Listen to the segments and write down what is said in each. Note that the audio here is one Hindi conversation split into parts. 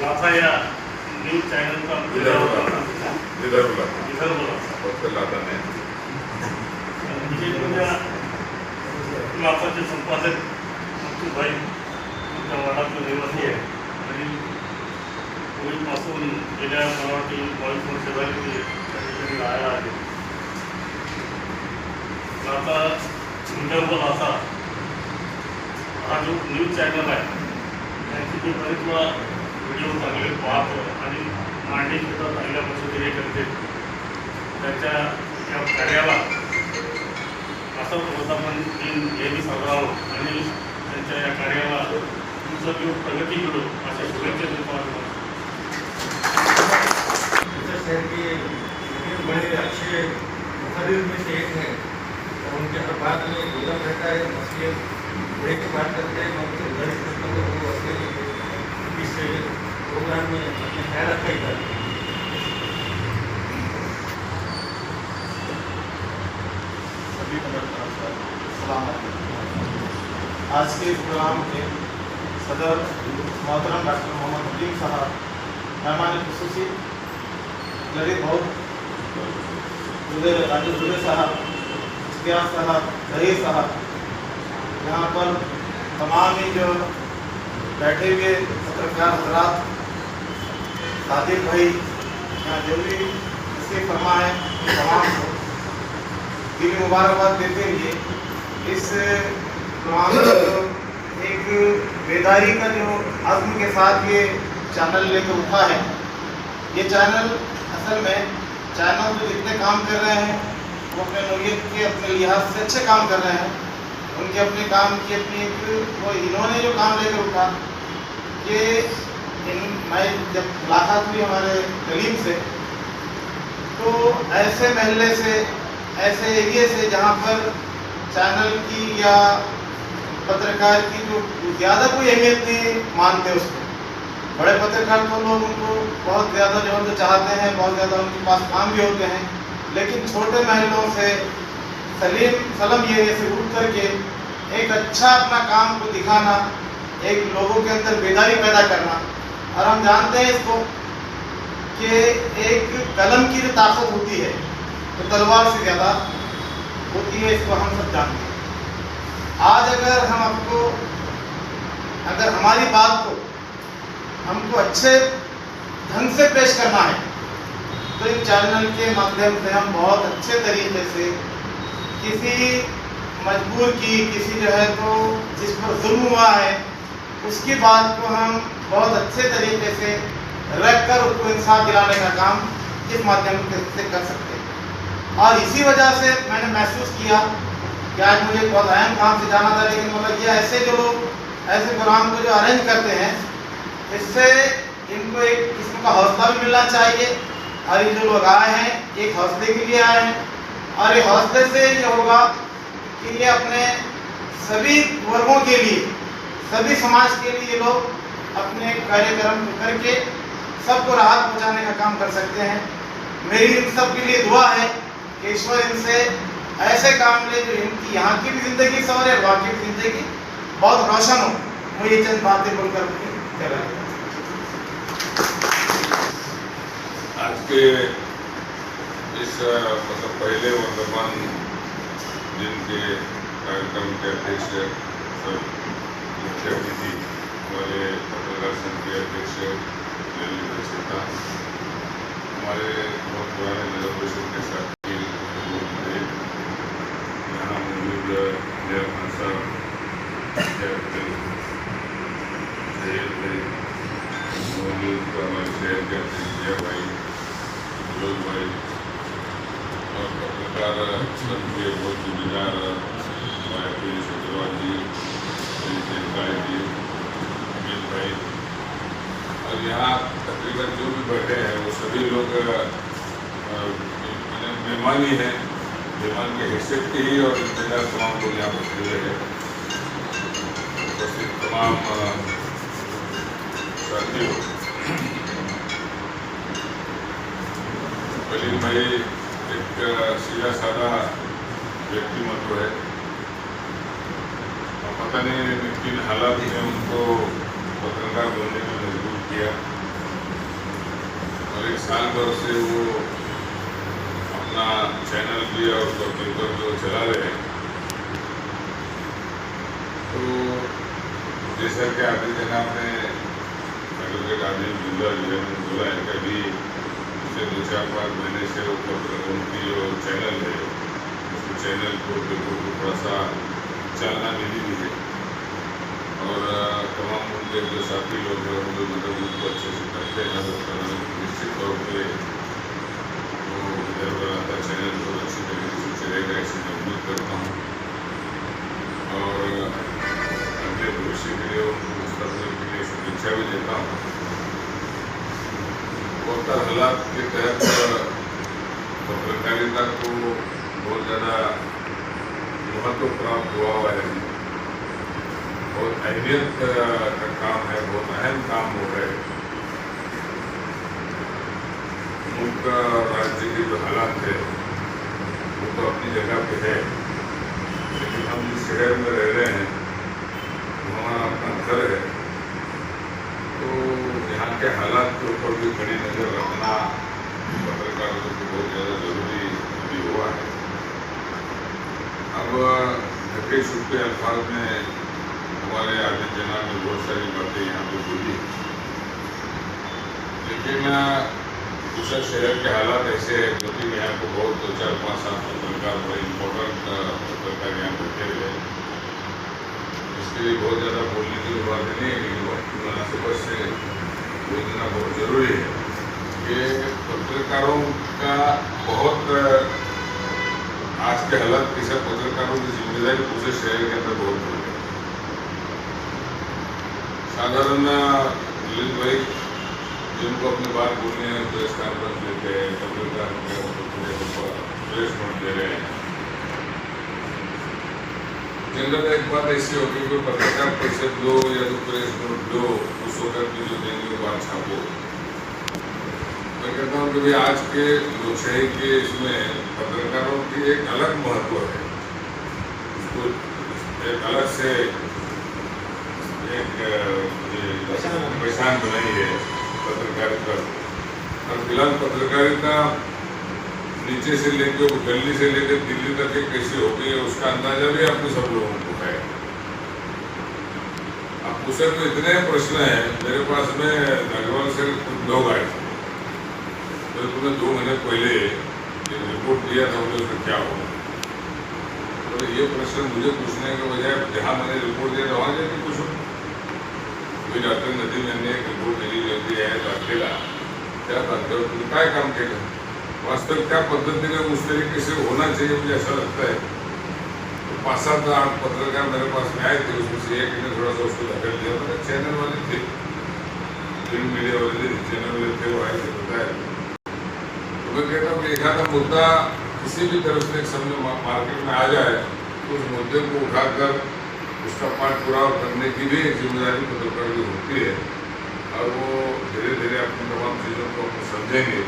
लाथा या न्यूज चैनल का लाथाचे संपादक भाई आमच्या वाडातले रहिवासी आहे आणि कोविडपासून गेल्या मला वाटते 22 वर्ष झाली ते त्या ठिकाणी राहायला आले. लाथा विदर्भ लाथा हा जो न्यूज चॅनल आहे त्यांची मी बरेच वेळा व्हिडिओ चांगले पाहतो आणि मांडणी सुद्धा चांगल्या पद्धतीने करते. त्याच्या या कार्याला असं वर्धापन दिन नेहमी साजरावं आणि त्यांच्या या कार्याला तुमचं जो प्रगती मिळो अशा शुभेच्छा देतो. शहर के बड़े अच्छे मुखबिर में से एक है और उनके हर बात में गौरव रहता है. मसले बड़े की बात करते हैं मगर गणित को वो अकेले इस प्रोग्राम में अपने ख्याल रखा ही था. सभी को सलाम. आज के प्रोग्राम के सदर मोहतरम डॉक्टर मोहम्मद हलीम साहब, मेहमान खुसूसी ललित बहुत राजू दुबे साहब, इख्तियार साहब, जहीर साहब, यहाँ पर तमाम ही जो बैठे हुए पत्रकार हजरात, सादिक भाई, यहाँ जो भी इसके फरमा है तमाम को दिल मुबारकबाद देते हुए इस प्रोग्राम एक बेदारी का जो आज़म के साथ ये चैनल लेकर उठा है. ये चैनल असल में चैनल जो जितने काम कर रहे हैं वो अपने नौयत के अपने लिहाज से अच्छे काम कर रहे हैं. उनके अपने काम की अपनी एक वो इन्होंने जो काम लेकर उठा कि मैं जब मुलाकात हुई हमारे कलीम से तो ऐसे महल्ले से ऐसे एरिए से जहाँ पर चैनल की या पत्रकार की जो ज़्यादा कोई अहमियत नहीं मानते उसको. बड़े पत्रकार तो लोग उनको बहुत ज़्यादा जो है तो चाहते हैं, बहुत ज़्यादा उनके पास काम भी होते हैं, लेकिन छोटे महलों से सलम ये से उठ करके एक अच्छा अपना काम को दिखाना, एक लोगों के अंदर बेदारी पैदा करना. और हम जानते हैं इसको कि एक कलम की जो ताकत होती है तो तलवार से ज़्यादा होती है, इसको हम सब जानते हैं. आज अगर हम आपको अगर हमारी बात को हमको अच्छे ढंग से पेश करना है तो इन चैनल के माध्यम से हम बहुत अच्छे तरीके से किसी मजबूर की किसी जो है तो जिस पर जुल्म हुआ है उसकी बात को हम बहुत अच्छे तरीके से रख कर उसको इंसाफ दिलाने का काम इस माध्यम से कर सकते हैं. और इसी वजह से मैंने महसूस किया कि आज मुझे बहुत अहम काम से जाना था, लेकिन मतलब ये ऐसे जो लोग ऐसे प्रोग्राम को जो अरेंज करते हैं इससे इनको एक किस्म का हौसला भी मिलना चाहिए. और ये जो लोग आए हैं एक हौसले के लिए आए हैं और ये हौसले से ये होगा कि ये अपने सभी वर्गों के लिए, सभी समाज के लिए ये लोग अपने कार्यक्रम करके सबको राहत पहुंचाने का काम कर सकते हैं. मेरी इन सब के लिए दुआ है कि ईश्वर इनसे ऐसे काम ले जो इनकी यहाँ की भी ज़िंदगी सवरे और वहाँ की भी ज़िंदगी बहुत रोशन हो. मुझे चंद बातें बोलकर चला. आज के इस मतलब पहले वर्धमान दिन के कार्यक्रम के अध्यक्ष मुख्य अतिथि हमारे पत्रकार संघ के अध्यक्ष ललित सेता, हमारे बहुत पुराने नगर परिषद के साथ यहाँ मौजूद मेयर खान साहब, मौजूद हमारे शहर के अध्यक्ष भाई, फिरोज भाई और पत्रकार संघ के बहुत जिम्मेदार भाई सत्रवाल जी, जी, अमित भाई, और यहाँ तकरीबन जो भी बैठे हैं वो सभी लोग मेहमान ही हैं, मेहमान के हैसियत के ही और रिश्तेदार तमाम लोग यहाँ पर खड़े हैं. उपस्थित तमाम साथियों, कलीम भाई एक सीधा साधा व्यक्तिमत्व है. पता पता नहीं किन हालात ने उनको पत्रकार बनने में मजबूर किया और 1 साल भर से वो अपना चैनल भी और पेपर जो चला रहे हैं। तो जैसा कि आदिल जनाब ने एडवोकेट आदिल बिरला जो है बोला है कि अभी पिछले 2-4-5 महीने से उनकी जो चैनल है उस चैनल को पेपर को थोड़ा सा चालना मिली भी है और तमाम उनके जो साथी लोग हैं उन लोग मतलब उनको अच्छे से करते हैं और निश्चित तौर पर वो इधर बनाता चैनल बहुत अच्छी तरीके से चलेगा ऐसे मैं उम्मीद करता हूँ और अगले भविष्य के लिए उनको मुस्तकबिल के लिए शुभेच्छा भी देता हूँ। और हालात के तहत पत्रकारिता को बहुत ज़्यादा महत्व प्राप्त हुआ है, बहुत अहमियत का काम है, बहुत अहम काम हो रहा है। मुल्क राज्य के जो हालात है वो तो अपनी जगह पे है, लेकिन हम जिस शहर में रह रहे हैं वो हमारा अपना घर है, तो यहाँ के हालात के ऊपर भी कड़ी नज़र रखना पत्रकारों को बहुत ज़्यादा जरूरी भी हुआ है। अब ढके छुट्टे अल्फाज में हमारे आदिल जनाब ने बहुत सारी बातें यहाँ पे बोली, लेकिन कुछ शहर के हालात ऐसे हैं क्योंकि यहाँ को बहुत 4-5-7 पत्रकार बड़े इम्पोर्टेंट पत्रकार यहाँ बैठे हुए हैं। इसके लिए बहुत ज़्यादा बोलने की बात नहीं है, लेकिन वक्त की मुनासिबत से बोल देना बहुत ज़रूरी है कि पत्रकारों का बहुत आज के हालात के सब पत्रकारों की जिम्मेदारी पूरे शहर के अंदर बहुत बड़ी है। साधारण ललित भाई जिनको अपनी बात बोलनी है प्रेस कॉन्फ्रेंस लेते हैं, पत्रकार प्रेस नोट दे रहे हैं। जनरल एक बात ऐसी होती है कि पत्रकार पैसे दो या तो प्रेस नोट दो, उस वक्त की जो देंगे बात छापो। मैं कहता हूँ कि भाई आज के लोकशाही के इसमें पत्रकारों की एक अलग महत्व है, उसको एक अलग से एक पहचान बनाई है पत्रकारिता। और फिलहाल पत्रकारिता नीचे से लेकर गली से लेकर दिल्ली तक कैसी हो गई है उसका अंदाजा भी आपको सब लोगों को है। अब पूछे तो इतने प्रश्न हैं मेरे पास में, नगरवाल से कुछ लोग आए थे, तो तुमने 2 महीने पहले एक रिपोर्ट दिया था उसमें क्या होगा, तो ये प्रश्न मुझे पूछने के बजाय जहाँ मैंने रिपोर्ट दिया था वहाँ जाके पूछो। कोई डॉक्टर नदी मैंने एक रिपोर्ट दिली रहती है अकेला क्या बात है, तुम क्या काम केलं, वास्तविक क्या पद्धतीने उस तरीके से होना चाहिए मुझे ऐसा लगता है। तो 5-7 पत्रकार मेरे पास में आए थे, उसमें से एक ने थोड़ा सा उसको धकेल दिया, तो चैनल वाले थे, प्रिंट मीडिया वाले थे, चैनल वाले थे, वो आए थे बताया। मैं कहता हूँ कि एक आधा मुद्दा किसी भी तरफ से सामने मार्केट में आ जाए तो उस मुद्दे को उठाकर उसका पाठ पुराव करने की भी एक जिम्मेदारी पत्रकार की होती है और वो धीरे धीरे अपनी तमाम चीज़ों को समझेंगे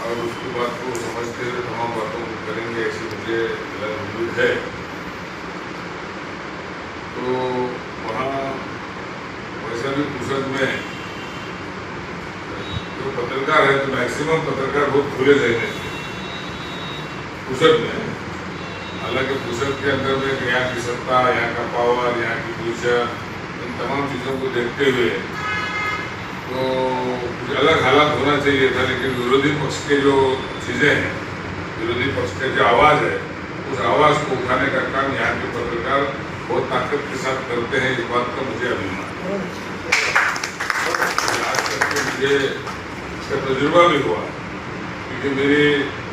और उसकी बात को समझते हुए तमाम बातों को करेंगे, ऐसी मुझे उम्मीद है। तो वहाँ वैसा भी पुस्तक में जो पत्रकार है तो मैक्सिमम पत्रकार बहुत खुले रहने पुस्तक में, हालांकि पुस्तक के अंदर में यहाँ की सत्ता, यहाँ का पावर, यहाँ की पोजीशन, इन तमाम चीज़ों को देखते हुए तो कुछ अलग हालात होना चाहिए था, लेकिन विरोधी पक्ष के जो चीज़ें हैं, विरोधी पक्ष का जो आवाज़ है, उस आवाज़ को उठाने का काम यहाँ के पत्रकार बहुत ताकत के साथ करते हैं। इस बात का मुझे अभिमान है। आज तक मुझे इसका तजुर्बा भी हुआ क्योंकि मेरी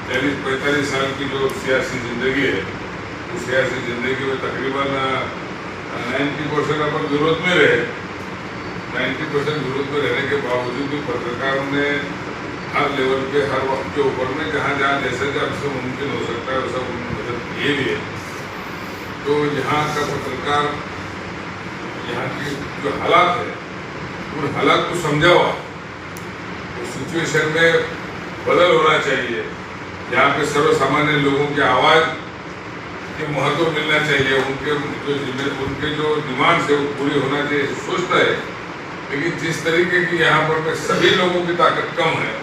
40-45 साल की जो सियासी ज़िंदगी है, उस सियासी ज़िंदगी में तकरीबन 90% अपन विरोध में रहे। 90% विरोध में रहने के बावजूद भी पत्रकारों ने हर लेवल पे, हर वक्त के ऊपर में जहाँ जहाँ जैसे जैसे मुमकिन हो सकता है वैसा उन्होंने मदद किए भी है। तो यहाँ का पत्रकार, यहाँ की जो हालात है उन हालात को समझा हुआ, उस सिचुएशन में बदल होना चाहिए। यहाँ पे सर्वसामान्य लोगों की आवाज़ कि महत्व मिलना चाहिए, उनके जो डिमांड्स है वो पूरी होना चाहिए सोचता है। लेकिन जिस तरीके की यहाँ पर में सभी लोगों की ताकत कम है,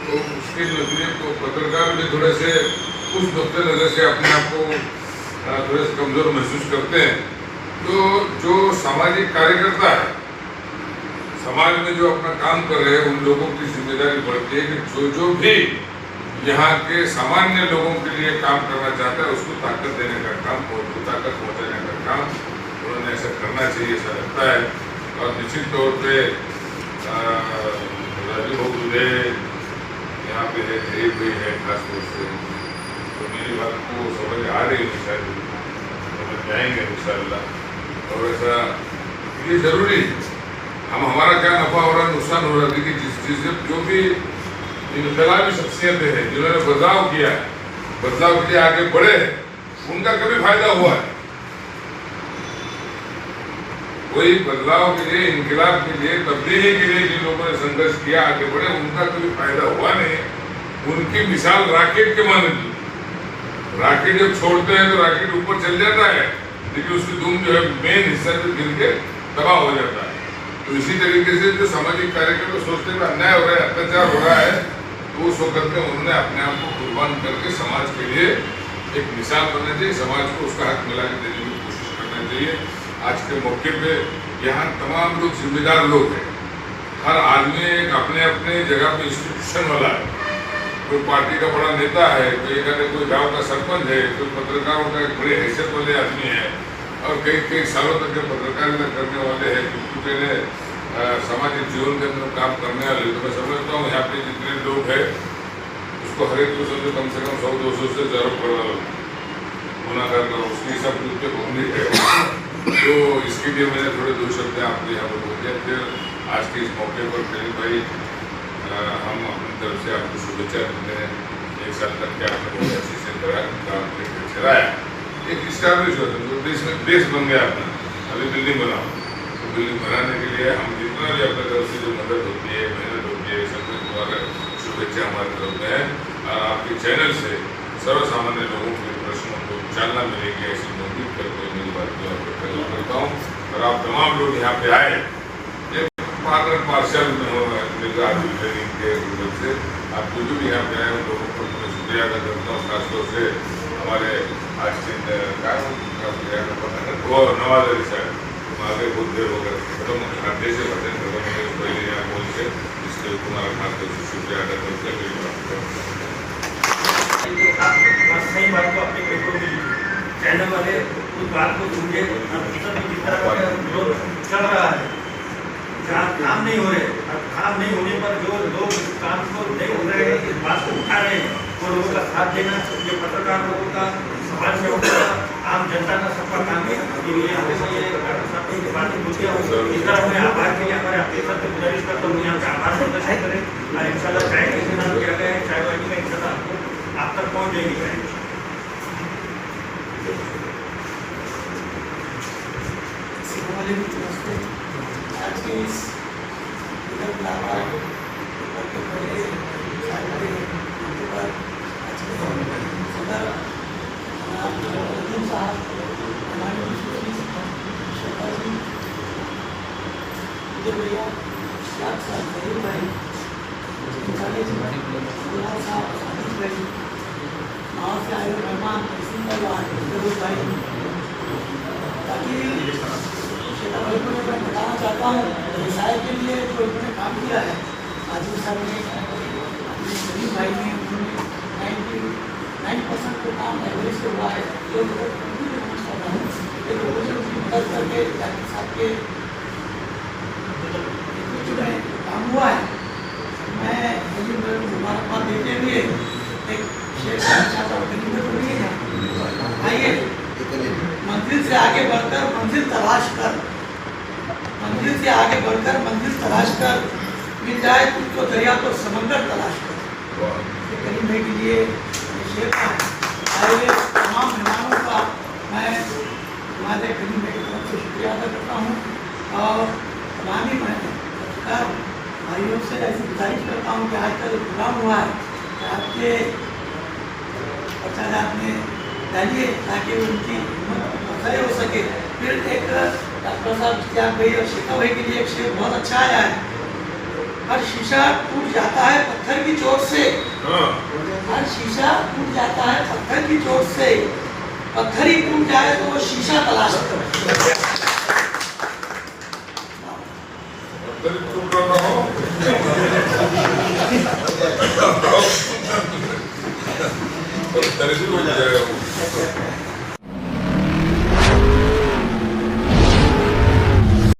तो उसके नजरिए को पत्रकार भी थोड़े से उस नुक्ते नजर से अपने आप को थोड़े से कमजोर महसूस करते हैं। तो जो सामाजिक कार्यकर्ता है, समाज में जो अपना काम कर रहे हैं, उन लोगों की जिम्मेदारी बढ़ती है कि जो भी यहाँ के सामान्य लोगों के लिए काम करना चाहता है उसको ताकत देने का काम, ताकत पहुँचाने का काम उन्होंने ऐसा करना चाहिए, ऐसा लगता है। और निश्चित तौर पे राजू बाबू यहाँ पे है, गरीब भी है खास तौर से, तो मेरी बात को समझ आ रही है, शायद समझ जाएंगे इंशाअल्लाह। और ऐसा ये जरूरी, हम हमारा क्या नफा हो रहा है, नुकसान हो रहा है, देखिए जिस चीज़ जो भी इनकलाबी शख्सियतें हैं जिन्होंने बदलाव किया है, बदलाव के लिए आगे बढ़े हैं, उनका कभी फायदा हुआ है? कोई बदलाव के लिए, इनकलाब के लिए, तब्दीली के लिए जिन लोगों ने संघर्ष किया, आगे बढ़े, उनका कभी फायदा हुआ नहीं। उनकी मिसाल राकेट के माने, राकेट जब छोड़ते हैं तो राकेट ऊपर चल जाता है, लेकिन उसकी धूम जो है मेन हिस्सा जो गिर के तबाह हो जाता है। तो इसी तरीके से जो सामाजिक कार्यकर्ता सोचते हैं अन्याय हो रहा है, अत्याचार हो रहा है, तो उस वक्त में उन्होंने अपने आप को कुर्बान करके समाज के लिए एक मिसाल बनना चाहिए, समाज को उसका हक मिला के देने की कोशिश करना चाहिए। आज के मौके पे यहाँ तमाम लोग जिम्मेदार लोग हैं, हर आदमी एक अपने अपने जगह पे इंस्टीट्यूशन वाला है। कोई पार्टी का बड़ा नेता है, कोई गाँव का सरपंच है, कोई पत्रकारों का एक बड़े हैसियत वाले आदमी है, और कई सालों तक के पत्रकारिता करने वाले हैं, क्योंकि सामाजिक जीवन के अंदर काम करने वाले। तो मैं समझता हूँ यहाँ पे जितने लोग हैं उसको हर एक को समझो कम से कम 100-200 से जरूर पड़ा गुना करना, उसके हिसाब से उसके भूमि है। तो इसके लिए मैंने थोड़े 2 शब्द आपके यहाँ पर बोल दिया। फिर आज के इस मौके पर करीब भाई हम अपनी तरफ से आपको शुभेच्छा देते हैं। 1 साल तक के आपने बहुत अच्छे से काम चलाया, एक स्टैब्लिश हो तो देश में बेस बन गया अपना। अभी बिल्डिंग बनाओ, तो बिल्डिंग बनाने के लिए हम जितना भी अपने तरफ से जो मदद होती है, मेहनत होती है, सबसे तुम्हारा शुभेच्छा हमारे तरफ में है। और आपके चैनल से सर्वसामान्य लोगों के प्रश्नों को चालना मिलेगी, ऐसी उम्मीद करते हुए मेरी बात को आपको करता हूँ। और आप तमाम लोग यहाँ पे आए, पार्शल में हो के रूप से आप जो भी यहाँ पे आए उन लोगों को मैं शुक्रिया अदा करता हूँ। खासतौर से हमारे आज के वो नवाज अली साहब आगे बहुत देर हो गए, खत्म खाते से भजन खत्म हो पहले यहाँ बोल के इसके तुम्हारा खाते से शुक्रिया अदा करते हैं। सही बात को अपने पेपरों में चैनल वाले उस बात को समझे, जिस तरह विरोध चल रहा है, जहाँ काम नहीं हो रहे, काम नहीं होने पर जो लोग इस काम को नहीं हो रहे हैं, इस बात को उठा रहे हैं, वो लोगों का साथ देना, ये पत्रकार लोगों का, समाज सेवकों का, आम जनता का सबका काम है। यहाँ पे ये बातें पूछिए, इस तरह मैं आभार के लिए हमारे आपके साथ गुजारिश करता हूँ यहाँ पे आभार प्रदर्शन करें। और इंशाल्लाह चाय का इंतजाम किया गया है, चाय वाली का इंतजाम आप तक पहुँच जाएगी चाय। आज के इस मैं बताना चाहता हूँ व्यवसाय के लिए जो उन्होंने काम किया है, आजू साहब ने, सलीम भाई ने, उन्होंने 99% जो काम एवरेज से हुआ है, ये लोगों से उनकी मदद करके जाकिर साहब के में काम हुआ है। मैं मुबारकबाद देते हुए एक शेर कहना चाहता हूँ, कहीं तो नहीं है, आइए मंजिल से आगे बढ़कर मंजिल तलाश कर, मंजिल से आगे बढ़कर मंजिल तलाश कर, मिल जाए तुझको दरिया तो समंदर तलाश कर। ये करीम भाई के लिए शेर का आए तमाम मेहमानों का मैं हमारे करीम भाई की तरफ से शुक्रिया अदा करता हूँ। और तमाम ही मैं भाइयों से ऐसी गुजारिश करता हूँ कि आज का जो प्रोग्राम हुआ है, आपके 50,000 में डालिए ताकि उनकी हिम्मत खड़े हो सके। फिर एक डॉक्टर साहब क्या भाई और शेखा भाई के लिए एक शेर बहुत अच्छा आया है, हर शीशा टूट जाता है पत्थर की चोट से, हर शीशा टूट जाता है पत्थर की चोट से, पत्थर ही टूट जाए तो वो शीशा तलाश करे। टूट रहा हो पत्थर ही टूट जाएगा।